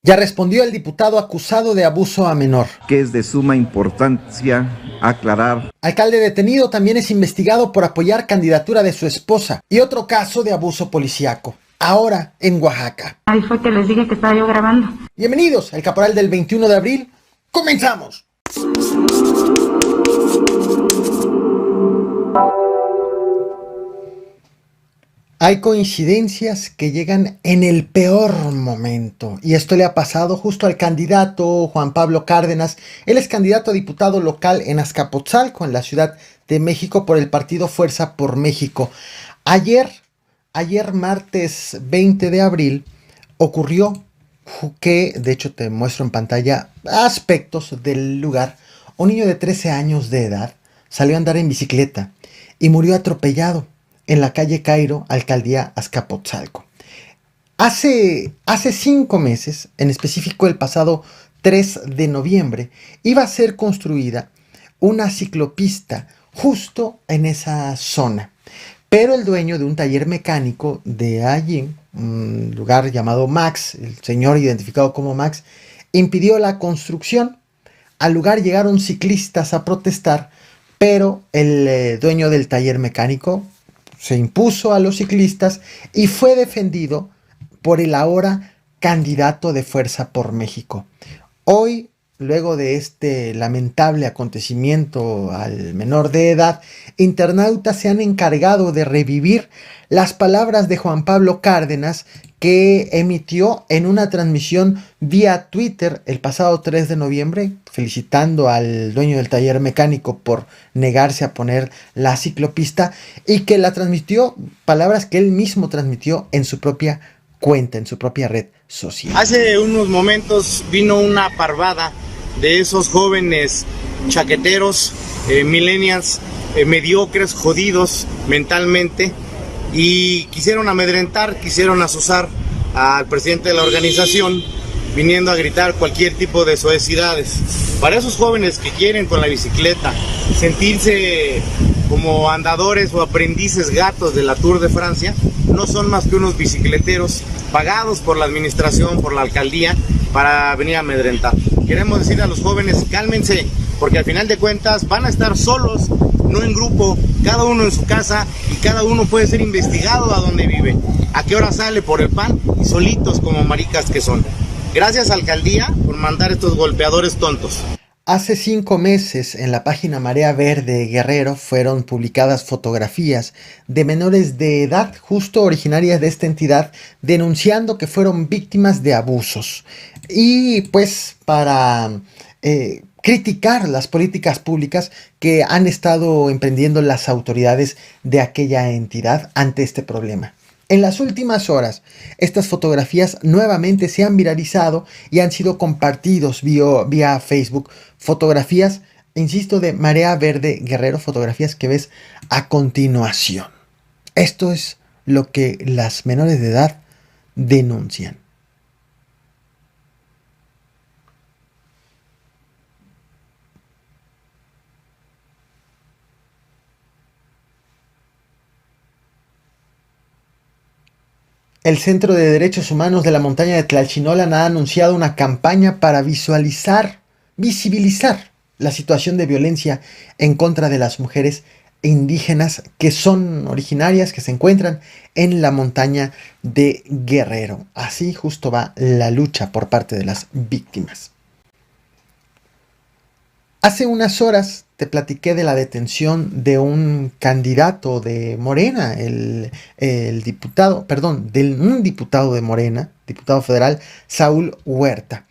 Ya respondió el diputado acusado de abuso a menor. Que es de suma importancia aclarar. Alcalde detenido también es investigado por apoyar candidatura de su esposa y otro caso de abuso policíaco. Ahora en Oaxaca. Ahí fue que les dije que estaba yo grabando. Bienvenidos al Caporal del 21 de abril. ¡Comenzamos! Hay coincidencias que llegan en el peor momento, y esto le ha pasado justo al candidato Juan Pablo Cárdenas. Él es candidato a diputado local en Azcapotzalco, en la Ciudad de México, por el partido Fuerza por México. Ayer martes 20 de abril, ocurrió que, de hecho te muestro en pantalla aspectos del lugar. Un niño de 13 años de edad salió a andar en bicicleta y murió atropellado en la calle Cairo, alcaldía Azcapotzalco. Hace 5 meses, en específico el pasado 3 de noviembre, iba a ser construida una ciclopista justo en esa zona. Pero el dueño de un taller mecánico de allí, un lugar llamado Max, el señor identificado como Max, impidió la construcción. Al lugar llegaron ciclistas a protestar, pero el dueño del taller mecánico se impuso a los ciclistas y fue defendido por el ahora candidato de Fuerza por México. Hoy, luego de este lamentable acontecimiento al menor de edad, internautas se han encargado de revivir las palabras de Juan Pablo Cárdenas, que emitió en una transmisión vía Twitter el pasado 3 de noviembre, felicitando al dueño del taller mecánico por negarse a poner la ciclopista, y que la transmitió, palabras que él mismo transmitió en su propia cuenta, en su propia red social. Hace unos momentos vino una parvada de esos jóvenes chaqueteros, millennials, mediocres, jodidos mentalmente, y quisieron amedrentar, quisieron azuzar al presidente de la organización, viniendo a gritar cualquier tipo de soecidades. Para esos jóvenes que quieren con la bicicleta sentirse como andadores o aprendices gatos de la Tour de Francia, no son más que unos bicicleteros pagados por la administración, por la alcaldía, para venir a amedrentar. Queremos decir a los jóvenes, cálmense, porque al final de cuentas van a estar solos, no en grupo, cada uno en su casa, y cada uno puede ser investigado a dónde vive, a qué hora sale por el pan, y solitos como maricas que son. Gracias, alcaldía, por mandar estos golpeadores tontos. Hace 5 meses en la página Marea Verde Guerrero fueron publicadas fotografías de menores de edad justo originarias de esta entidad, denunciando que fueron víctimas de abusos. Y pues para criticar las políticas públicas que han estado emprendiendo las autoridades de aquella entidad ante este problema. En las últimas horas, estas fotografías nuevamente se han viralizado y han sido compartidos vía Facebook. Fotografías, insisto, de Marea Verde Guerrero, fotografías que ves a continuación. Esto es lo que las menores de edad denuncian. El Centro de Derechos Humanos de la Montaña de Tlalchinolan ha anunciado una campaña para visibilizar la situación de violencia en contra de las mujeres indígenas que son originarias, que se encuentran en la montaña de Guerrero. Así justo va la lucha por parte de las víctimas. Hace unas horas te platiqué de la detención de un candidato de Morena, un diputado de Morena, diputado federal, Saúl Huerta.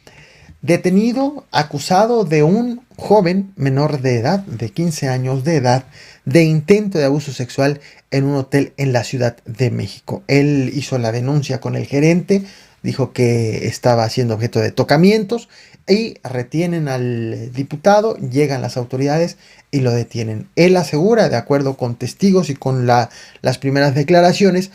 Detenido, acusado de un joven menor de edad, de 15 años de edad, de intento de abuso sexual en un hotel en la Ciudad de México. Él hizo la denuncia con el gerente, dijo que estaba siendo objeto de tocamientos, y retienen al diputado, llegan las autoridades y lo detienen. Él asegura, de acuerdo con testigos y con las primeras declaraciones,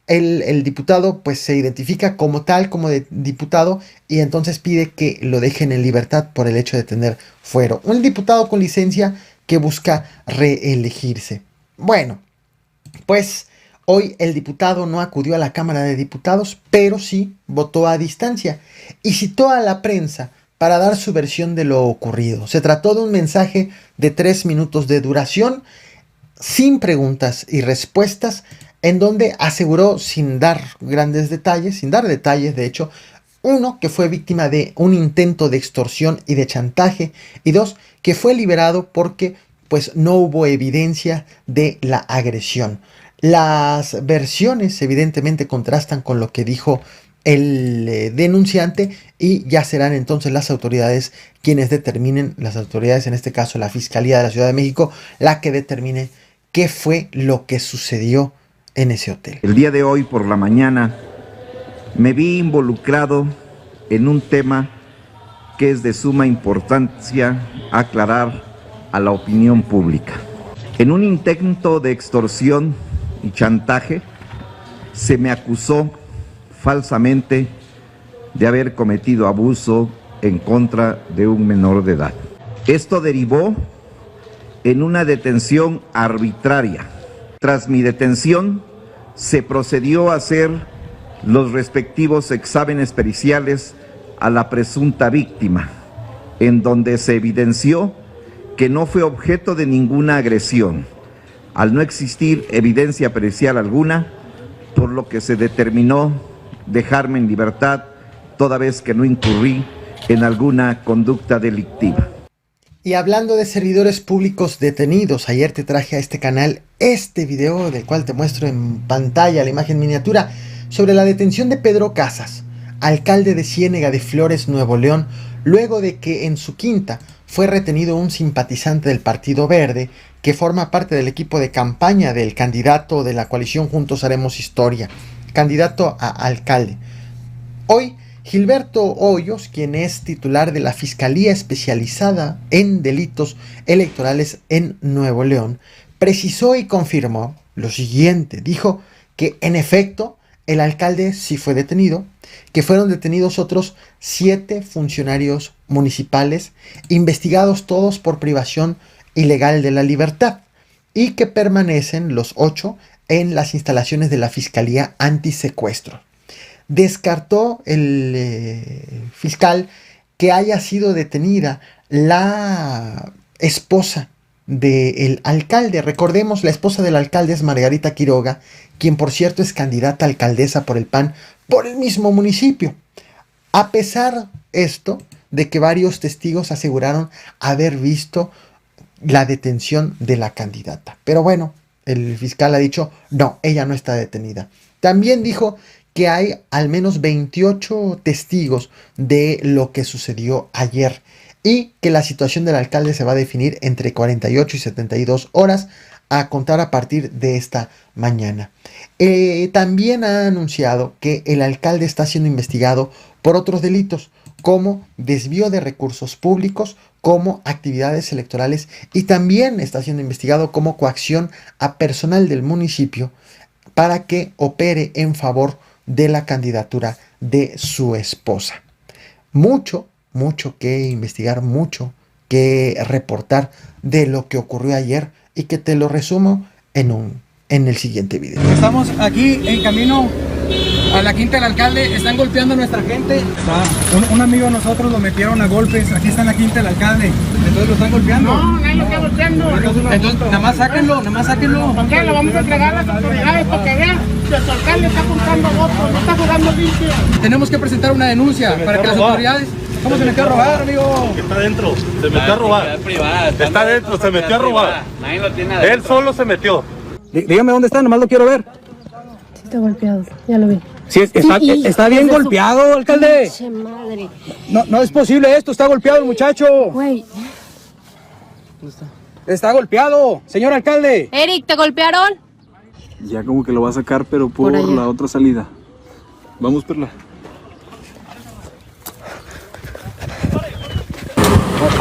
el diputado pues se identifica como tal, como de diputado, y entonces pide que lo dejen en libertad por el hecho de tener fuero. Un diputado con licencia que busca reelegirse. Bueno, pues Hoy el diputado no acudió a la Cámara de Diputados, pero sí votó a distancia y citó a la prensa para dar su versión de lo ocurrido. Se trató de un mensaje de 3 minutos de duración, sin preguntas y respuestas, en donde aseguró, sin dar grandes detalles, sin dar detalles de hecho, uno, que fue víctima de un intento de extorsión y de chantaje, y dos, que fue liberado porque pues no hubo evidencia de la agresión. Las versiones evidentemente contrastan con lo que dijo el denunciante y ya serán entonces las autoridades quienes determinen, las autoridades en este caso la Fiscalía de la Ciudad de México, la que determine qué fue lo que sucedió en ese hotel. El día de hoy por la mañana me vi involucrado en un tema que es de suma importancia aclarar a la opinión pública. En un intento de extorsión y chantaje, se me acusó falsamente de haber cometido abuso en contra de un menor de edad. Esto derivó en una detención arbitraria. Tras mi detención, se procedió a hacer los respectivos exámenes periciales a la presunta víctima, en donde se evidenció que no fue objeto de ninguna agresión, al no existir evidencia pericial alguna, por lo que se determinó dejarme en libertad toda vez que no incurrí en alguna conducta delictiva. Y hablando de servidores públicos detenidos, ayer te traje a este canal este video del cual te muestro en pantalla la imagen miniatura sobre la detención de Pedro Casas, alcalde de Ciénega de Flores, Nuevo León, luego de que en su quinta fue retenido un simpatizante del Partido Verde que forma parte del equipo de campaña del candidato de la coalición Juntos Haremos Historia, candidato a alcalde. Hoy, Gilberto Hoyos, quien es titular de la Fiscalía Especializada en Delitos Electorales en Nuevo León, precisó y confirmó lo siguiente. Dijo que en efecto el alcalde sí fue detenido, que fueron detenidos otros 7 funcionarios municipales, investigados todos por privación ilegal de la libertad, y que permanecen los 8 en las instalaciones de la Fiscalía Antisecuestro. Descartó el fiscal que haya sido detenida la esposa del alcalde. Recordemos, la esposa del alcalde es Margarita Quiroga, quien por cierto es candidata a alcaldesa por el PAN por el mismo municipio. A pesar esto de que varios testigos aseguraron haber visto la detención de la candidata. Pero bueno, el fiscal ha dicho, no, ella no está detenida. También dijo que hay al menos 28 testigos de lo que sucedió ayer y que la situación del alcalde se va a definir entre 48 y 72 horas a contar a partir de esta mañana. También ha anunciado que el alcalde está siendo investigado por otros delitos como desvío de recursos públicos, como actividades electorales, y también está siendo investigado como coacción a personal del municipio para que opere en favor de la candidatura de su esposa. Mucho que investigar, mucho que reportar de lo que ocurrió ayer y que te lo resumo en el siguiente video. Estamos aquí en camino a la quinta del alcalde, están golpeando a nuestra gente. Un amigo de nosotros lo metieron a golpes, aquí está en la quinta del alcalde, entonces lo están golpeando. No, nadie lo está golpeando. Entonces, nada más sáquenlo. ¿Por qué? Lo vamos a entregar a las autoridades para que vean que su alcalde está juntando votos, no está jugando limpio. Tenemos que presentar una denuncia para que las autoridades... ¿Cómo se metió a robar, amigo? Está adentro, se metió a robar. Está adentro, se metió a robar. Él solo se metió. Dígame dónde está, nomás lo quiero ver. Sí, está golpeado, ya lo vi. Sí, está bien golpeado, alcalde. Pinche madre. No es posible esto, está golpeado el muchacho. Güey. Está golpeado, señor alcalde. Eric, ¿te golpearon? Ya como que lo va a sacar, pero por allá. la otra salida. Vamos, Perla.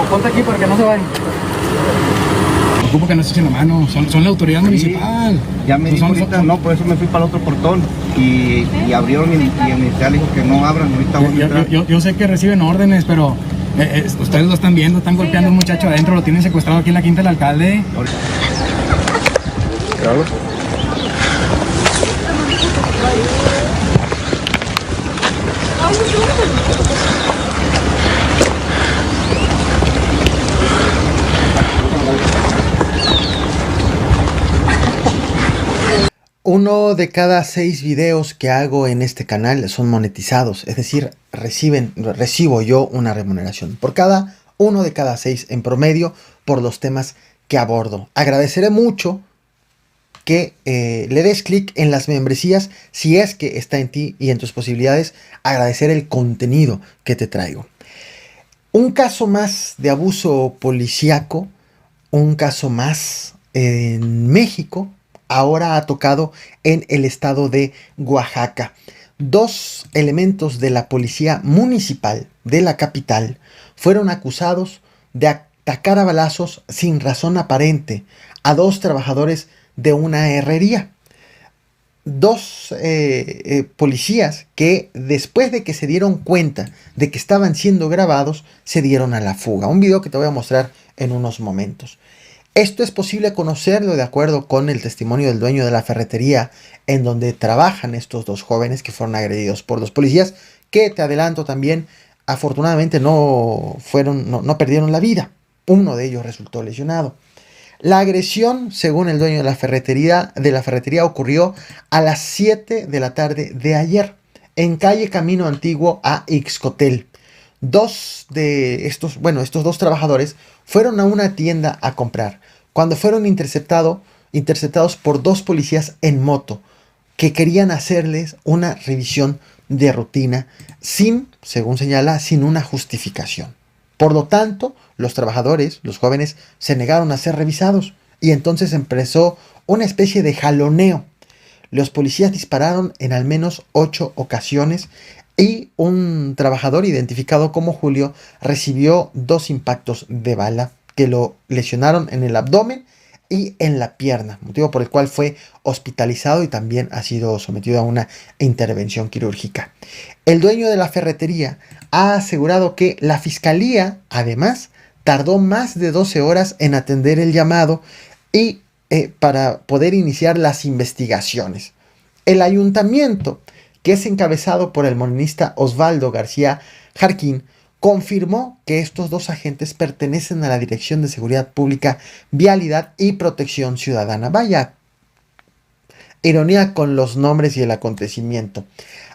Ponte aquí para que no se vayan. Ocupo que no se echen la mano, son la autoridad municipal. Ya me dijo ahorita, no, por eso me fui para el otro portón y abrieron y el militar dijo que no abran, ahorita voy a entrar. Yo sé que reciben órdenes, pero ustedes lo están viendo, están golpeando a un muchacho adentro, lo tienen secuestrado aquí en la quinta del alcalde. Uno de cada 6 videos que hago en este canal son monetizados, es decir, recibo yo una remuneración por cada uno de cada 6 en promedio por los temas que abordo. Agradeceré mucho que le des clic en las membresías si es que está en ti y en tus posibilidades. Agradecer el contenido que te traigo. Un caso más de abuso policíaco, un caso más en México. Ahora ha tocado en el estado de Oaxaca. 2 elementos de la policía municipal de la capital fueron acusados de atacar a balazos sin razón aparente a 2 trabajadores de una herrería. 2 policías que, después de que se dieron cuenta de que estaban siendo grabados, se dieron a la fuga. Un video que te voy a mostrar en unos momentos. Esto es posible conocerlo de acuerdo con el testimonio del dueño de la ferretería en donde trabajan estos 2 jóvenes que fueron agredidos por los policías, que te adelanto también, afortunadamente no perdieron la vida. Uno de ellos resultó lesionado. La agresión, según el dueño de la ferretería, ocurrió a las 7 de la tarde de ayer en calle Camino Antiguo a Ixcotel. 2 de estos 2 trabajadores fueron a una tienda a comprar cuando fueron interceptados por 2 policías en moto que querían hacerles una revisión de rutina según señala, sin una justificación. Por lo tanto, los jóvenes, se negaron a ser revisados y entonces empezó una especie de jaloneo. Los policías dispararon en al menos 8 ocasiones y un trabajador identificado como Julio recibió 2 impactos de bala que lo lesionaron en el abdomen y en la pierna, motivo por el cual fue hospitalizado y también ha sido sometido a una intervención quirúrgica. El dueño de la ferretería ha asegurado que la fiscalía, además, tardó más de 12 horas en atender el llamado y para poder iniciar las investigaciones. El ayuntamiento, que es encabezado por el morenista Osvaldo García Jarquín, confirmó que estos 2 agentes pertenecen a la Dirección de Seguridad Pública, Vialidad y Protección Ciudadana. Vaya ironía con los nombres y el acontecimiento.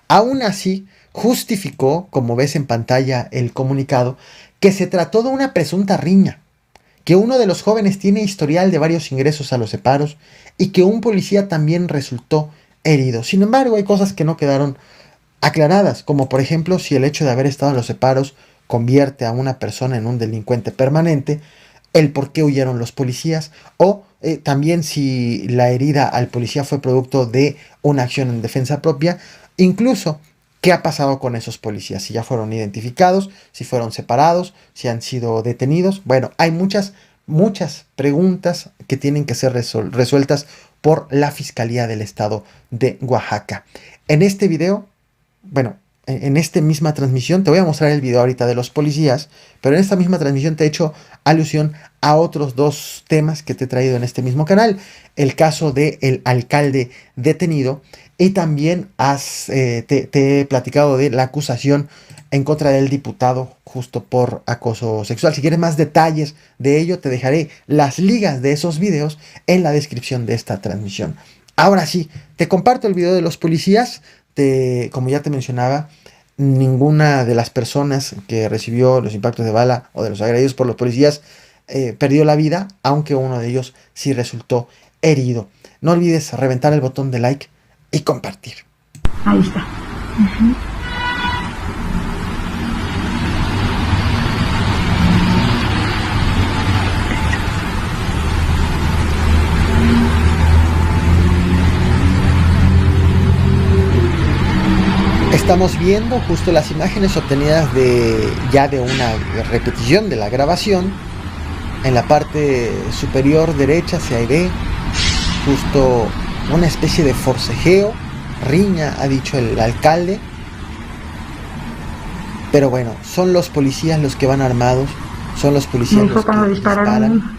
Aún así, justificó, como ves en pantalla el comunicado, que se trató de una presunta riña, que uno de los jóvenes tiene historial de varios ingresos a los separos y que un policía también resultó herido. Sin embargo, hay cosas que no quedaron aclaradas, como por ejemplo si el hecho de haber estado en los separos convierte a una persona en un delincuente permanente, el por qué huyeron los policías, o también si la herida al policía fue producto de una acción en defensa propia, incluso qué ha pasado con esos policías, si ya fueron identificados, si fueron separados, si han sido detenidos. Bueno, hay muchas preguntas que tienen que ser resueltas por la Fiscalía del Estado de Oaxaca. En este video, en esta misma transmisión, te voy a mostrar el video ahorita de los policías, pero en esta misma transmisión te he hecho alusión a otros 2 temas que te he traído en este mismo canal. El caso del alcalde detenido y también te he platicado de la acusación en contra del diputado justo por acoso sexual. Si quieres más detalles de ello, te dejaré las ligas de esos videos en la descripción de esta transmisión. Ahora sí, te comparto el video de los policías. Como ya te mencionaba, ninguna de las personas que recibió los impactos de bala o de los agredidos por los policías perdió la vida, aunque uno de ellos sí resultó herido. No olvides reventar el botón de like y compartir. Ahí está. Estamos viendo justo las imágenes obtenidas de una repetición de la grabación. En la parte superior derecha se ve justo una especie de forcejeo, riña, ha dicho el alcalde. Pero bueno, son los policías los que van armados, son los policías los que disparan.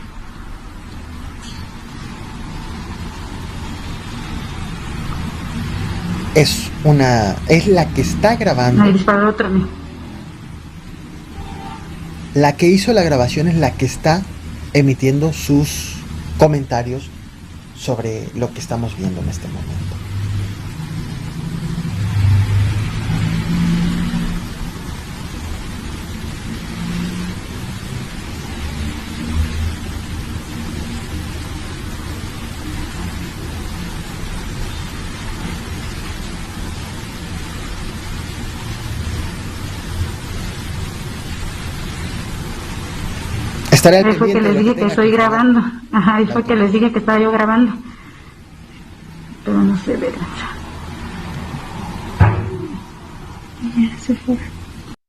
Es es la que está grabando. Ahí disparó otra, ¿no? La que hizo la grabación es la que está emitiendo sus comentarios sobre lo que estamos viendo en este momento. Estaré al Ahí fue que pendiente les de lo dije que tenga estoy que saber. grabando. Ajá, ahí fue que les dije que estaba yo grabando. Pero no se ve. Ya se fue.